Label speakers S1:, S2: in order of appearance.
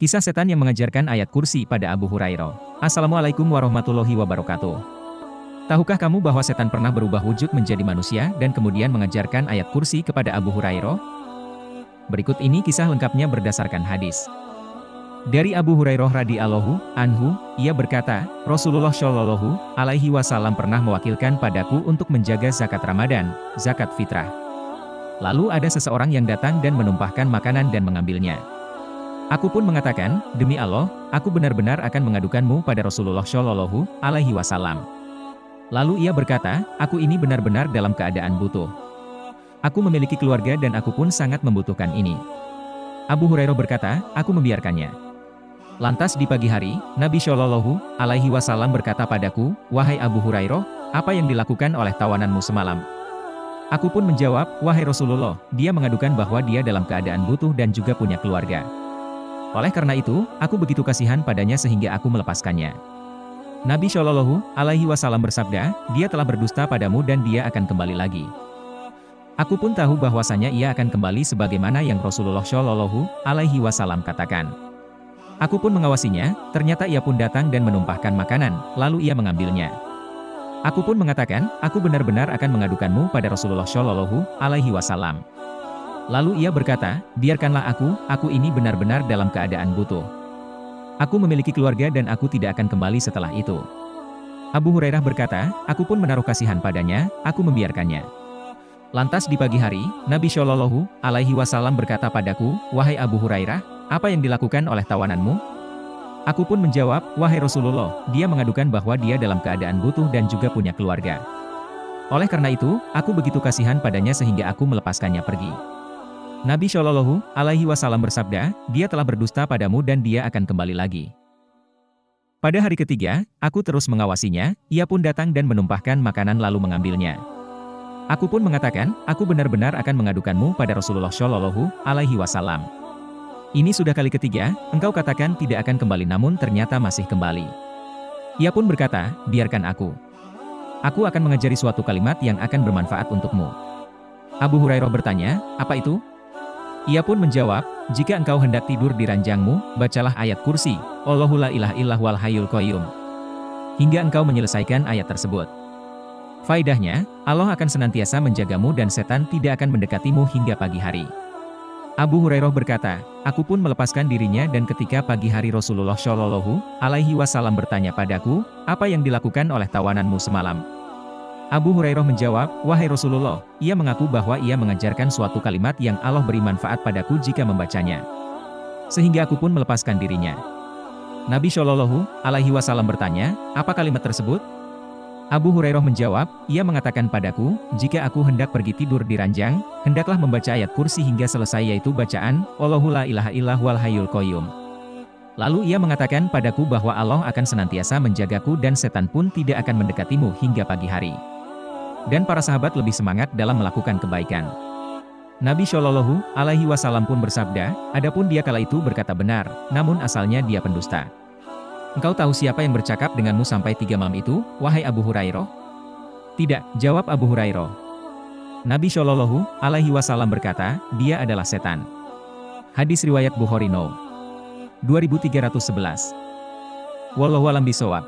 S1: Kisah setan yang mengajarkan ayat kursi pada Abu Hurairah. Assalamualaikum warahmatullahi wabarakatuh. Tahukah kamu bahwa setan pernah berubah wujud menjadi manusia dan kemudian mengajarkan ayat kursi kepada Abu Hurairah? Berikut ini kisah lengkapnya berdasarkan hadis. Dari Abu Hurairah radhiyallahu anhu, ia berkata, Rasulullah Shallallahu alaihi wasallam pernah mewakilkan padaku untuk menjaga zakat Ramadan, zakat fitrah. Lalu ada seseorang yang datang dan menumpahkan makanan dan mengambilnya. Aku pun mengatakan, demi Allah, aku benar-benar akan mengadukanmu pada Rasulullah Shallallahu alaihi wasallam. Lalu ia berkata, aku ini benar-benar dalam keadaan butuh. Aku memiliki keluarga dan aku pun sangat membutuhkan ini. Abu Hurairah berkata, aku membiarkannya. Lantas di pagi hari, Nabi Shallallahu alaihi wasallam berkata padaku, wahai Abu Hurairah, apa yang dilakukan oleh tawananmu semalam? Aku pun menjawab, wahai Rasulullah, dia mengadukan bahwa dia dalam keadaan butuh dan juga punya keluarga. Oleh karena itu, aku begitu kasihan padanya sehingga aku melepaskannya. Nabi Shallallahu alaihi wasallam bersabda, dia telah berdusta padamu dan dia akan kembali lagi. Aku pun tahu bahwasanya ia akan kembali sebagaimana yang Rasulullah Shallallahu alaihi wasallam katakan. Aku pun mengawasinya, ternyata ia pun datang dan menumpahkan makanan, lalu ia mengambilnya. Aku pun mengatakan, aku benar-benar akan mengadukanmu pada Rasulullah Shallallahu alaihi wasallam. Lalu ia berkata, biarkanlah aku ini benar-benar dalam keadaan butuh. Aku memiliki keluarga dan aku tidak akan kembali setelah itu. Abu Hurairah berkata, aku pun menaruh kasihan padanya, aku membiarkannya. Lantas di pagi hari, Nabi Shallallahu alaihi wasallam berkata padaku, wahai Abu Hurairah, apa yang dilakukan oleh tawananmu? Aku pun menjawab, wahai Rasulullah, dia mengadukan bahwa dia dalam keadaan butuh dan juga punya keluarga. Oleh karena itu, aku begitu kasihan padanya sehingga aku melepaskannya pergi. Nabi Shallallahu alaihi wasallam bersabda, dia telah berdusta padamu dan dia akan kembali lagi. Pada hari ketiga, aku terus mengawasinya, ia pun datang dan menumpahkan makanan lalu mengambilnya. Aku pun mengatakan, aku benar-benar akan mengadukanmu pada Rasulullah Shallallahu alaihi wasallam. Ini sudah kali ketiga, engkau katakan tidak akan kembali namun ternyata masih kembali. Ia pun berkata, biarkan aku. Aku akan mengajari suatu kalimat yang akan bermanfaat untukmu. Abu Hurairah bertanya, apa itu? Ia pun menjawab, jika engkau hendak tidur di ranjangmu, bacalah ayat kursi, Allahu la ilaha illallah wal hayyul qayyum. Hingga engkau menyelesaikan ayat tersebut. Faedahnya, Allah akan senantiasa menjagamu dan setan tidak akan mendekatimu hingga pagi hari. Abu Hurairah berkata, aku pun melepaskan dirinya dan ketika pagi hari Rasulullah Shallallahu alaihi wasallam bertanya padaku, apa yang dilakukan oleh tawananmu semalam? Abu Hurairah menjawab, wahai Rasulullah, ia mengaku bahwa ia mengajarkan suatu kalimat yang Allah beri manfaat padaku jika membacanya. Sehingga aku pun melepaskan dirinya. Nabi Shallallahu alaihi wasallam bertanya, apa kalimat tersebut? Abu Hurairah menjawab, ia mengatakan padaku, jika aku hendak pergi tidur di ranjang, hendaklah membaca ayat kursi hingga selesai yaitu bacaan, Allahu la ilaha illallah wal hayyul qayyum. Lalu ia mengatakan padaku bahwa Allah akan senantiasa menjagaku dan setan pun tidak akan mendekatimu hingga pagi hari. Dan para sahabat lebih semangat dalam melakukan kebaikan. Nabi Shallallahu alaihi wasallam pun bersabda, adapun dia kala itu berkata benar, namun asalnya dia pendusta. Engkau tahu siapa yang bercakap denganmu sampai 3 malam itu, wahai Abu Hurairah? Tidak, jawab Abu Hurairah. Nabi Shallallahu alaihi wasallam berkata, dia adalah setan. Hadis riwayat Bukhari No. 2311. Wallahu a'lam bishawab.